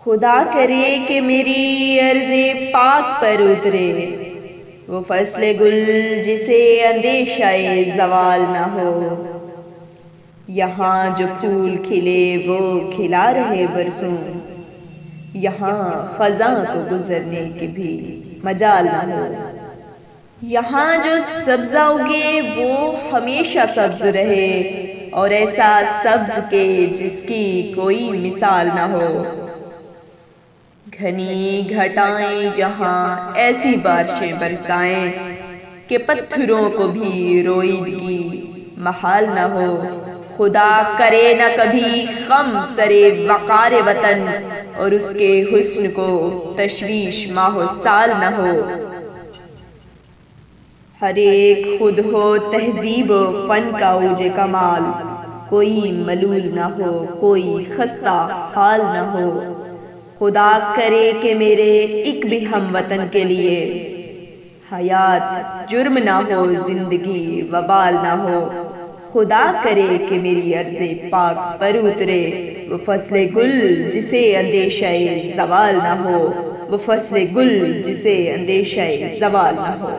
خدا کرے کہ میری عرض پاک پر اترے وہ فصل گل جسے اندیشہ زوال نہ ہو۔ یہاں جو پھول کھلے وہ کھلا رہے برسوں، یہاں خزاں کو گزرنے کی بھی مجال نہ ہو۔ یہاں جو سبزہ اگے وہ ہمیشہ سبز رہے، اور ایسا سبز کہ جس کی کوئی مثال نہ ہو۔ گھنی گھٹائیں جہاں ایسی بارشیں برسائیں کہ پتھروں کو بھی روئیدگی محال نہ ہو۔ خدا کرے نہ کبھی غم سرے وقار وطن، اور اس کے حسن کو تشویش ماہ و سال نہ ہو۔ ہر ایک خود ہو تہذیب و فن کا اوج کمال، کوئی ملول نہ ہو کوئی خستہ حال نہ ہو۔ خدا کرے کہ میرے ایک بھی ہم وطن کے لیے حیات جرم نہ ہو زندگی وبال نہ ہو۔ خدا کرے کہ میری عرض پاک پر اترے وہ فصل گل جسے اندیشہ زوال نہ ہو، وہ فصل گل جسے اندیشہ زوال نہ ہو۔